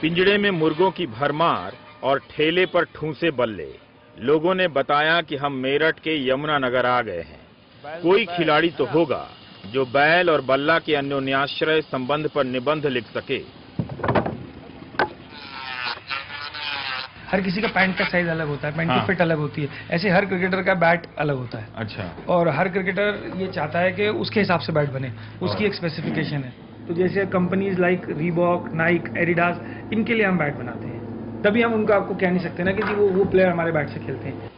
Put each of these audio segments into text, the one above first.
पिंजड़े में मुर्गों की भरमार और ठेले पर ठूंसे बल्ले। लोगों ने बताया कि हम मेरठ के यमुना नगर आ गए हैं। कोई खिलाड़ी तो होगा जो बैल और बल्ला के अन्योन्याश्रय संबंध पर निबंध लिख सके। हर किसी का पैंट का साइज अलग होता है, पैंट की फिट अलग होती है, ऐसे हर क्रिकेटर का बैट अलग होता है। अच्छा। और हर क्रिकेटर ये चाहता है कि उसके हिसाब से बैट बने, उसकी एक स्पेसिफिकेशन है। तो जैसे companies like Reebok, Naik, Adidas, इनके लिए हम बैट बनाते हैं, तभी हम उनका आपको कह नहीं सकते ना कि जी वो प्लेयर हमारे बैट से खेलते हैं।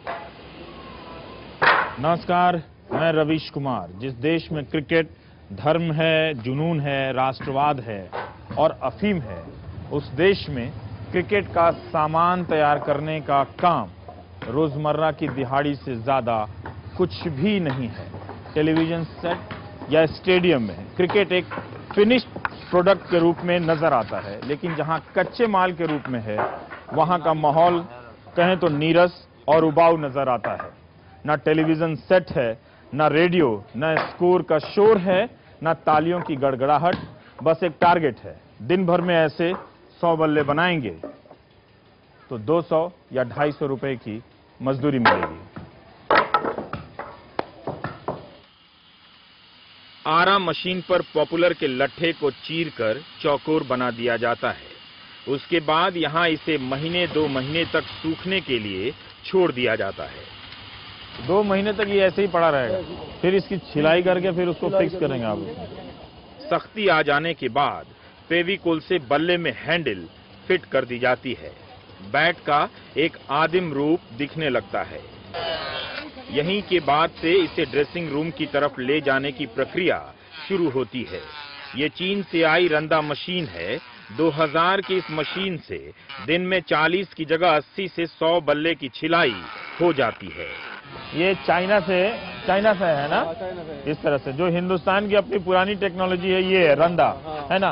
नमस्कार, मैं रवीश कुमार। जिस देश में क्रिकेट धर्म है, जुनून है, राष्ट्रवाद है और अफीम है, उस देश में क्रिकेट का सामान तैयार करने का काम रोजमर्रा की दिहाड़ी से ज्यादा कुछ भी नहीं है। टेलीविजन सेट या स्टेडियम में क्रिकेट एक फिनिश्ड प्रोडक्ट के रूप में नजर आता है, लेकिन जहां कच्चे माल के रूप में है, वहां का माहौल कहें तो नीरस और उबाऊ नजर आता है। ना टेलीविजन सेट है, ना रेडियो, ना स्कोर का शोर है, ना तालियों की गड़गड़ाहट, बस एक टारगेट है। दिन भर में ऐसे 100 बल्ले बनाएंगे तो 200 या 250 रुपए की मजदूरी मिलेगी। आरा मशीन पर पॉपुलर के लट्ठे को चीरकर चौकोर बना दिया जाता है। उसके बाद यहां इसे महीने 2 महीने तक सूखने के लिए छोड़ दिया जाता है। 2 महीने तक ये ऐसे ही पड़ा रहेगा, फिर इसकी छिलाई करके फिर उसको फिक्स करेंगे आप। सख्ती आ जाने के बाद फेविकोल से बल्ले में हैंडल फिट कर दी जाती है। बैट का एक आदिम रूप दिखने लगता है। यहीं के बाद से इसे ड्रेसिंग रूम की तरफ ले जाने की प्रक्रिया शुरू होती है। ये चीन से आई रंदा मशीन है। 2000 की इस मशीन से दिन में 40 की जगह 80 से 100 बल्ले की छिलाई हो जाती है। ये चाइना से है ना? इस तरह से जो हिंदुस्तान की अपनी पुरानी टेक्नोलॉजी है, ये है रंदा, है ना?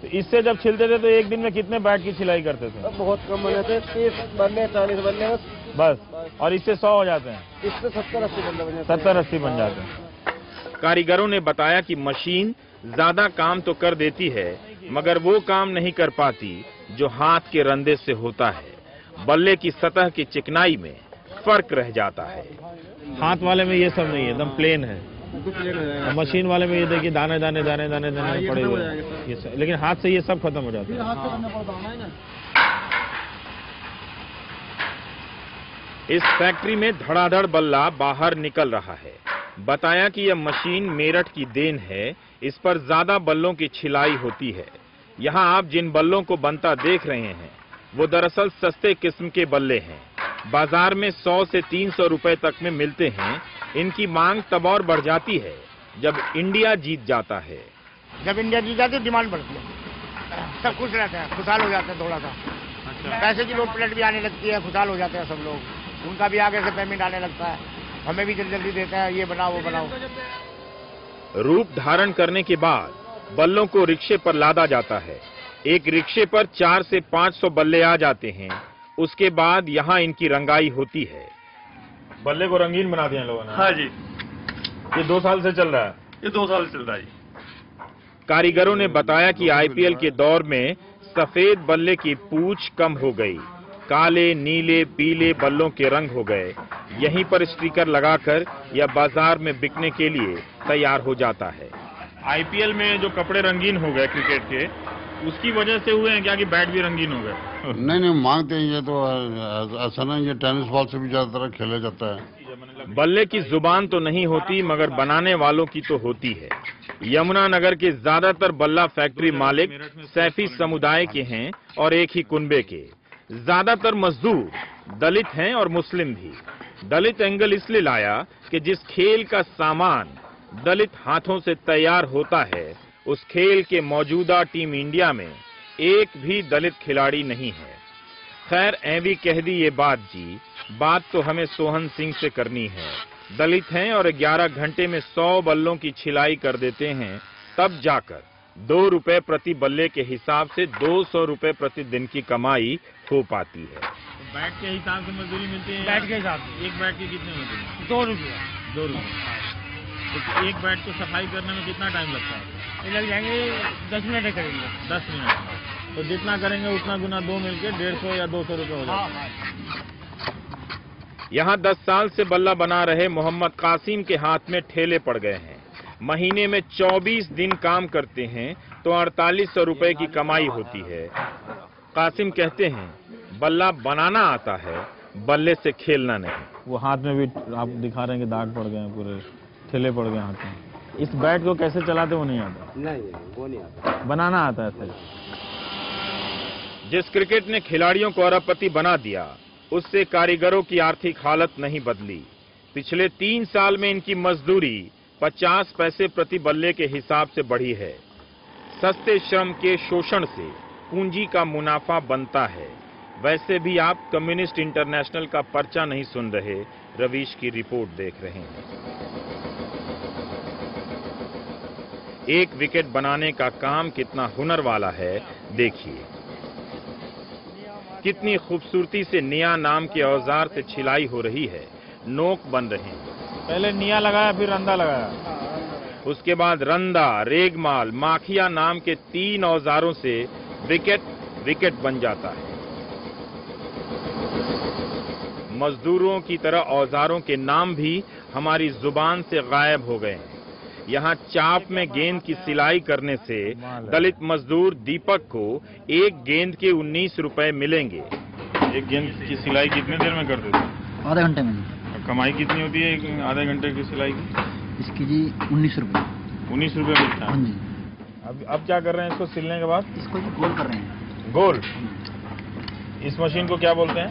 तो इससे जब छिलते थे तो एक दिन में कितने बैट की छिलाई करते थे? बहुत कम बने थे, 30 बल्ले 40 बल्ले बस। और इससे 100 हो जाते हैं? इससे 70-80 बल्ले बन जाते हैं। 70-80 बन जाते हैं। कारीगरों ने बताया कि मशीन ज्यादा काम तो कर देती है, मगर वो काम नहीं कर पाती जो हाथ के रंदे से होता है। बल्ले की सतह की चिकनाई में फर्क रह जाता है। हाथ वाले में ये सब नहीं है, एकदम प्लेन है। और मशीन वाले में ये देखिए दाने दाने दाने दाने दाने पड़े हुए हैं, लेकिन हाथ से ये सब खत्म हो जाता है। इस फैक्ट्री में धड़ाधड़ बल्ला बाहर निकल रहा है। बताया कि यह मशीन मेरठ की देन है। इस पर ज्यादा बल्लों की छिलाई होती है। यहाँ आप जिन बल्लों को बनता देख रहे हैं, वो दरअसल सस्ते किस्म के बल्ले हैं। बाजार में 100 से 300 रुपए तक में मिलते हैं। इनकी मांग तब और बढ़ जाती है जब इंडिया जीत जाता है। जब इंडिया जीत जाती है डिमांड बढ़ती है, सब खुश रहते हैं, खुशहाल हो जाते हैं थोड़ा सा। अच्छा। पैसे की लोड प्लेट भी आने लगती है, खुशहाल हो जाते हैं सब लोग। उनका भी आगे से पेमेंट आने लगता है, हमें भी जल्दी जल्दी देते हैं, ये बनाओ वो बनाओ। रूप धारण करने के बाद बल्लों को रिक्शे पर लादा जाता है। एक रिक्शे पर 400 से 500 बल्ले आ जाते हैं। उसके बाद यहाँ इनकी रंगाई होती है। बल्ले को रंगीन बना दिया लोगों ने? हाँ जी। ये 2 साल से चल रहा है? ये 2 साल से चल रहा है जी। कारीगरों ने बताया कि आईपीएल के दौर में सफेद बल्ले की पूंछ कम हो गई। काले, नीले, पीले बल्लों के रंग हो गए। यहीं पर स्टिकर लगाकर यह बाजार में बिकने के लिए तैयार हो जाता है। आईपीएल में जो कपड़े रंगीन हो गए क्रिकेट के, उसकी वजह से हुए हैं क्या कि बैट भी रंगीन हो गए? नहीं मांगते हैं ये तो ऐसा नहीं, ये टेनिस बॉल से भी ज्यादातर खेला जाता है। बल्ले की जुबान तो नहीं होती, मगर बनाने वालों की तो होती है। यमुना नगर के ज्यादातर बल्ला फैक्ट्री मालिक सैफी समुदाय के हैं और एक ही कुनबे के। ज्यादातर मजदूर दलित हैं और मुस्लिम भी। दलित एंगल इसलिए लाया कि जिस खेल का सामान दलित हाथों से तैयार होता है, उस खेल के मौजूदा टीम इंडिया में एक भी दलित खिलाड़ी नहीं है। खैर ऐवी कह दी ये बात जी, बात तो हमें सोहन सिंह से करनी है। दलित हैं और 11 घंटे में 100 बल्लों की छिलाई कर देते हैं, तब जाकर 2 रुपए प्रति बल्ले के हिसाब से 200 रुपए प्रति दिन की कमाई हो पाती है। तो बैट के हिसाब से मजदूरी मिलती है? बैट के हिसाब से। एक बैट की कितनी मजदूरी? 2 रुपये। 2 रुपये। तो एक बैट को सफाई करने में कितना टाइम लगता है? लग जाएंगे 10 मिनट करेंगे। 10 मिनट। तो जितना करेंगे उतना गुना 2 मिलके 150 या 200 रुपये हो जाएगा। यहाँ 10 साल से बल्ला बना रहे मोहम्मद कासिम के हाथ में ठेले पड़ गए हैं। महीने में 24 दिन काम करते हैं तो 4800 रुपए की कमाई होती है। कासिम कहते हैं बल्ला बनाना आता है, बल्ले से खेलना नहीं। वो हाथ में भी आप दिखा रहे हैं कि दाग पड़ गए हैं, पूरे ठेले पड़ गए हाथ में। इस बैट को कैसे चलाते वो नहीं आता? नहीं, वो नहीं आता। बनाना आता है सर। जिस क्रिकेट ने खिलाड़ियों को अरबपति बना दिया, उससे कारीगरों की आर्थिक हालत नहीं बदली। पिछले 3 साल में इनकी मजदूरी 50 पैसे प्रति बल्ले के हिसाब से बढ़ी है। सस्ते श्रम के शोषण से पूंजी का मुनाफा बनता है। वैसे भी आप कम्युनिस्ट इंटरनेशनल का पर्चा नहीं सुन रहे, रवीश की रिपोर्ट देख रहे हैं। एक विकेट बनाने का काम कितना हुनर वाला है देखिए। कितनी खूबसूरती से निया नाम के औजार से छिलाई हो रही है, नोक बन रहे हैं। पहले निया लगाया, फिर रंदा लगाया, उसके बाद रंदा, रेगमाल, माखिया नाम के 3 औजारों से विकेट बन जाता है। मजदूरों की तरह औजारों के नाम भी हमारी जुबान से गायब हो गए हैं। यहाँ चाप में गेंद की सिलाई करने से दलित मजदूर दीपक को एक गेंद के 19 रुपए मिलेंगे। एक गेंद की सिलाई कितने देर में कर देते? आधे घंटे में। कमाई कितनी होती है आधे घंटे की सिलाई की? इसकी जी 19 रुपये। 19 रुपये मिलता है। हाँ जी। अब क्या कर रहे हैं इसको सिलने के बाद? इसको जी गोल कर रहे हैं। गोल? इस मशीन को क्या बोलते हैं?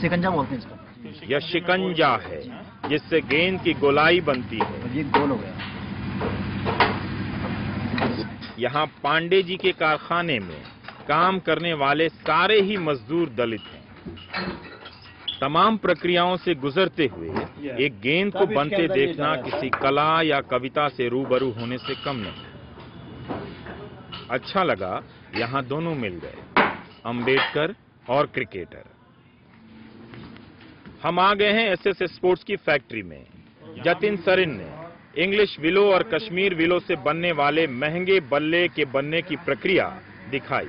शिकंजा बोलते हैं इसको। यह शिकंजा है जिससे गेंद की गोलाई बनती है। ये गोल हो गया। यहाँ पांडे जी के कारखाने में काम करने वाले सारे ही मजदूर दलित हैं। तमाम प्रक्रियाओं से गुजरते हुए एक गेंद को बनते देखना किसी कला या कविता से रूबरू होने से कम नहीं। अच्छा लगा यहाँ दोनों मिल गए, अंबेडकर और क्रिकेटर। हम आ गए हैं एसएस स्पोर्ट्स की फैक्ट्री में। जतिन सरिन ने इंग्लिश विलो और कश्मीर विलो से बनने वाले महंगे बल्ले के बनने की प्रक्रिया दिखाई।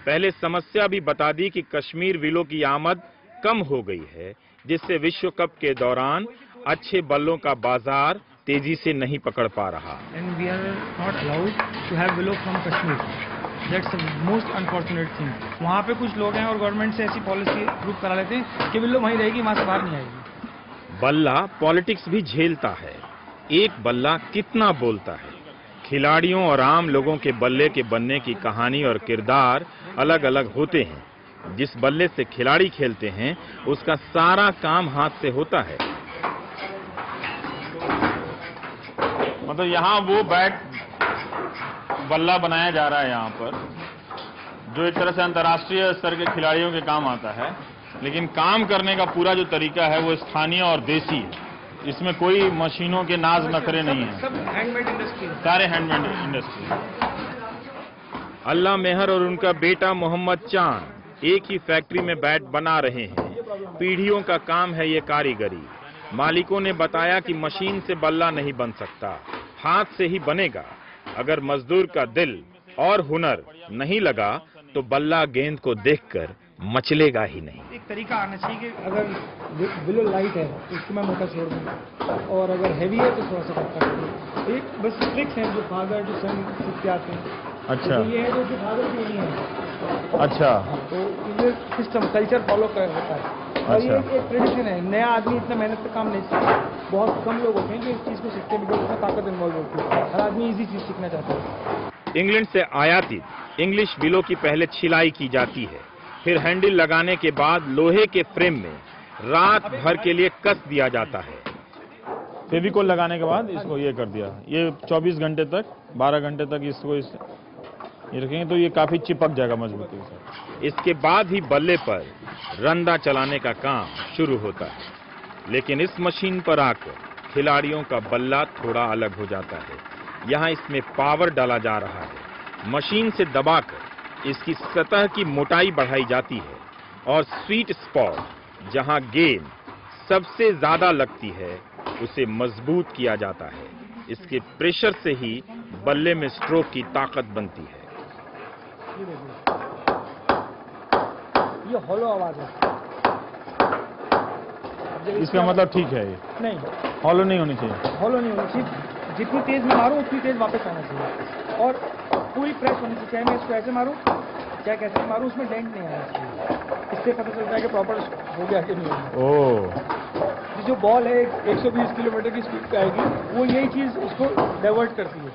पहले समस्या भी बता दी कि कश्मीर विलो की आमद कम हो गई है, जिससे विश्व कप के दौरान अच्छे बल्लों का बाजार तेजी से नहीं पकड़ पा रहा। And we are not allowed to have willow from Kashmir. That's the most unfortunate thing. वहाँ पे कुछ लोग हैं और गवर्नमेंट से ऐसी पॉलिसी अप्रूव करा लेते हैं कि विलो वहीं रहेगी, वहाँ से बाहर नहीं आएगी। बल्ला पॉलिटिक्स भी झेलता है। एक बल्ला कितना बोलता है। खिलाड़ियों और आम लोगों के बल्ले के बनने की कहानी और किरदार अलग अलग होते हैं। जिस बल्ले से खिलाड़ी खेलते हैं उसका सारा काम हाथ से होता है। मतलब यहाँ वो बैट बल्ला बनाया जा रहा है यहाँ पर, जो एक तरह से अंतर्राष्ट्रीय स्तर के खिलाड़ियों के काम आता है, लेकिन काम करने का पूरा जो तरीका है वो स्थानीय और देसी है। इसमें कोई मशीनों के नाज नखरे नहीं है, सब हैंडमेड इंडस्ट्री, सारे हैंडमेड इंडस्ट्री। अल्लाह मेहर और उनका बेटा मोहम्मद चांद एक ही फैक्ट्री में बैट बना रहे हैं। पीढ़ियों का काम है ये कारीगरी। मालिकों ने बताया कि मशीन से बल्ला नहीं बन सकता, हाथ से ही बनेगा। अगर मजदूर का दिल और हुनर नहीं लगा तो बल्ला गेंद को देखकर मचलेगा ही नहीं। एक तरीका आना चाहिए कि अगर विलो लाइट है तो उसको मैं मोटा छोड़ दूँ, और अगर हैवी है तो थोड़ा सा पक्का कर दूँ। एक बस ट्रिक्स हैं जो फादर जो सन सीखते आते हैं। अच्छा। तो ये है जो फादर की नहीं है। अच्छा। तो ये सिस्टम कल्चर फॉलो कर होता है। और ये एक ट्रेडिशन है। नया आदमी इतना मेहनत से काम नहीं सीखता। बहुत कम लोग होते हैं जो इस चीज़ को सीखते हैं, बिकॉज उसमें ताकत इन्वॉल्व होती है। हर आदमी इजी चीज़ सीखना चाहता है। इंग्लैंड से आयातित इंग्लिश विलो की पहले छिलाई की जाती है, फिर हैंडल लगाने के बाद लोहे के फ्रेम में रात भर के लिए कस दिया जाता है। फेविकोल लगाने के बाद इसको ये कर दिया। ये 24 घंटे तक 12 घंटे तक इसको ये रखेंगे तो ये काफी चिपक जाएगा मजबूती से। इसके बाद ही बल्ले पर रंदा चलाने का काम शुरू होता है। लेकिन इस मशीन पर आकर खिलाड़ियों का बल्ला थोड़ा अलग हो जाता है। यहाँ इसमें पावर डाला जा रहा है। मशीन से दबाकर इसकी सतह की मोटाई बढ़ाई जाती है और स्वीट स्पॉट जहाँ गेंद सबसे ज्यादा लगती है उसे मजबूत किया जाता है। इसके प्रेशर से ही बल्ले में स्ट्रोक की ताकत बनती है। ये हॉलो आवाज है। इसका मतलब ठीक है ये नहीं, हॉलो नहीं होनी चाहिए। हॉलो नहीं होनी चाहिए, जितनी तेज मैं मारूं उतनी तेज वापस आना चाहिए, और पूरी प्रेस होनी चाहिए। चाहे मैं इसको ऐसे मारूं चाहे कैसे मारूं, उसमें डेंट नहीं आना चाहिए। इससे पता चलता है कि प्रॉपर हो गया कि नहीं हो गया। ओह, जो बॉल है 120 किलोमीटर की स्पीड पे आएगी, वो यही चीज उसको डाइवर्ट करती है।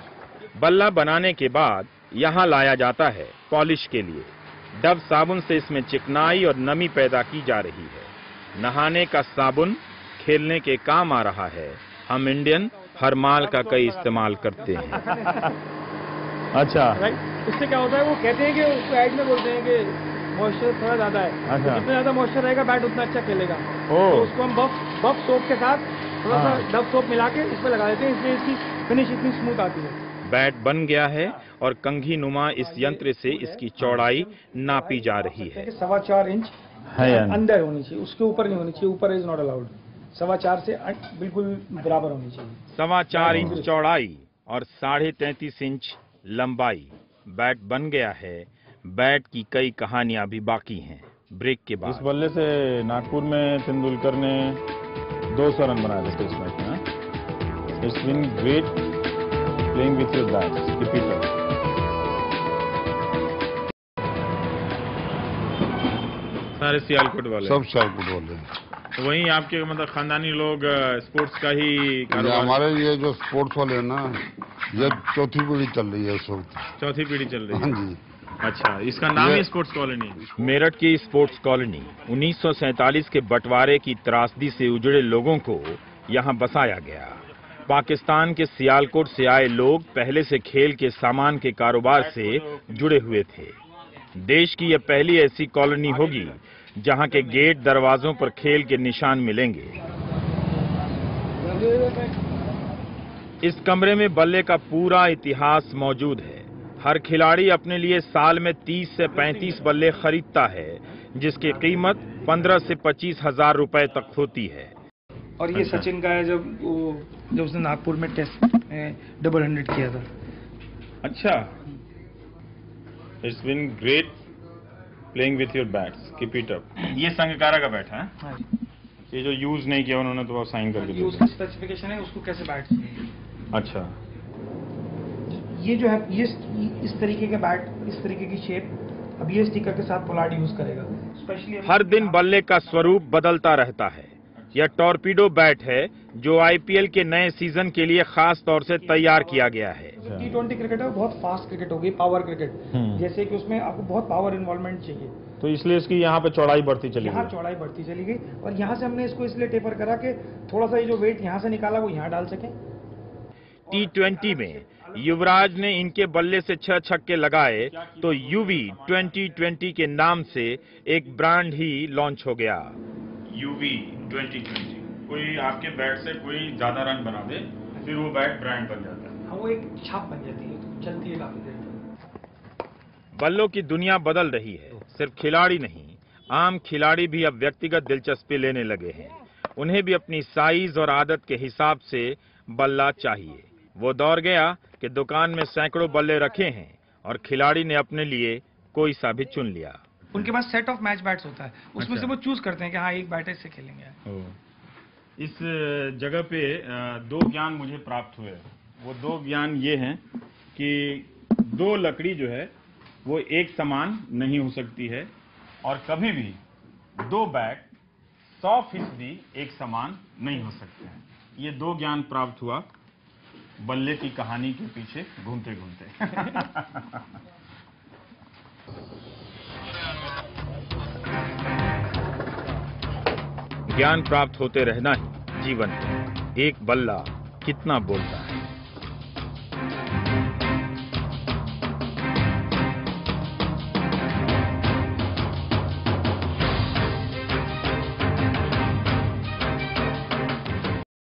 बल्ला बनाने के बाद यहाँ लाया जाता है पॉलिश के लिए। डव साबुन से इसमें चिकनाई और नमी पैदा की जा रही है। नहाने का साबुन खेलने के काम आ रहा है। हम इंडियन हर माल का कई इस्तेमाल करते हैं। अच्छा राइट, इससे क्या होता है, वो कहते हैं कि उसको ऐड में बोलते हैं कि मॉइस्चर थोड़ा ज्यादा है। अच्छा। जितना ज्यादा मॉइस्चर रहेगा बैट उतना अच्छा खेलेगा। ओह। तो उसको हम बफ सोप के साथ थोड़ा सा डव सोप मिला के इसमें लगा देते हैं, इसलिए इसकी फिनिश इतनी स्मूथ आती है। बैट बन गया है और कंघी नुमा इस यंत्र से इसकी चौड़ाई नापी जा रही है। 4.25 इंच है यानी। अंदर होनी चाहिए, उसके ऊपर नहीं होनी चाहिए। ऊपर इज नॉट अलाउड। 4.25 से बिल्कुल बराबर होनी चाहिए। 4.25 इंच चौड़ाई और 33.5 इंच लंबाई। बैट बन गया है। बैट की कई कहानियां भी बाकी हैं। ब्रेक के इस बाद। बल्ले से नागपुर में तेंदुलकर ने 200 रन बनाए थे टेस्ट मैच में। It's been great playing with your bats, keep it up. सारे सियालकोट वाले, सब सियालकोट वाले। तो वहीं आपके मतलब खानदानी लोग स्पोर्ट्स का ही ये कारोबार। हमारे ये जो स्पोर्ट्स वाले हैं ना, ये चौथी पीढ़ी चल रही है इस वक्त। चौथी पीढ़ी चल रही हाँ है। जी। अच्छा, इसका नाम ही स्पोर्ट्स कॉलोनी है। मेरठ की स्पोर्ट्स कॉलोनी 1947 के बंटवारे की त्रासदी से उजड़े लोगों को यहाँ बसाया गया। पाकिस्तान के सियालकोट से आए लोग पहले से खेल के सामान के कारोबार से जुड़े हुए थे। देश की यह पहली ऐसी कॉलोनी होगी जहाँ के गेट दरवाजों पर खेल के निशान मिलेंगे। इस कमरे में बल्ले का पूरा इतिहास मौजूद है। हर खिलाड़ी अपने लिए साल में 30 से 35 बल्ले खरीदता है, जिसकी कीमत 15 से 25 हजार रुपए तक होती है। और ये सचिन का है, जब उसने नागपुर में टेस्ट में 100 किया था। अच्छा, it's been great playing with your bats, keep it up. ये संगकारा का बैट है। ये जो यूज नहीं किया उन्होंने तो साइन करके ये दिया। उसका स्पेसिफिकेशन है, उसको कैसे बैट चाहिए। अच्छा, ये जो है, ये इस तरीके के बैट, इस तरीके की शेप, अब ये स्टिकर के साथ पोलार्ड यूज करेगा स्पेशली। हर दिन बल्ले का स्वरूप बदलता रहता है। यह टॉर्पीडो बैट है जो आईपीएल के नए सीजन के लिए खास तौर से तैयार किया गया है। T20 क्रिकेट है, बहुत फास्ट क्रिकेट होगी, पावर क्रिकेट, जैसे कि उसमें आपको बहुत पावर इन्वॉल्वमेंट चाहिए। तो इसलिए इसकी यहाँ पे चौड़ाई बढ़ती चली यहाँ गई। चौड़ाई बढ़ती चली गई, और यहाँ से हमने इसको इसलिए टेपर करा कि थोड़ा सा ये जो वेट यहाँ से निकाला वो यहाँ डाल सके। T20 में युवराज ने इनके बल्ले से 6 छक्के लगाए तो यूवी 2020 के नाम से एक ब्रांड ही लॉन्च हो गया। यूवी 2020, कोई आपके बैट से कोई ज्यादा रन बना दे, फिर वो बैट ब्रांड बन जाता है। हाँ, वो एक छाप बन जाती है, चलती है काफी देर तक। बल्लों की दुनिया बदल रही है। सिर्फ खिलाड़ी नहीं, आम खिलाड़ी भी अब व्यक्तिगत दिलचस्पी लेने लगे हैं। उन्हें भी अपनी साइज और आदत के हिसाब से बल्ला चाहिए। वो दौर गया कि दुकान में सैकड़ों बल्ले रखे हैं और खिलाड़ी ने अपने लिए कोई सा भी चुन लिया। उनके पास सेट ऑफ मैच बैट्स होता है, उसमें अच्छा। से वो चूज करते हैं कि हाँ एक बैट से खेलेंगे। इस जगह पे 2 ज्ञान मुझे प्राप्त हुए। वो 2 ज्ञान ये हैं कि 2 लकड़ी जो है वो एक समान नहीं हो सकती है, और कभी भी 2 बैट 100% एक समान नहीं हो सकते हैं। ये 2 ज्ञान प्राप्त हुआ बल्ले की कहानी के पीछे घूमते घूमते। ज्ञान प्राप्त होते रहना ही जीवन है। एक बल्ला कितना बोलता है।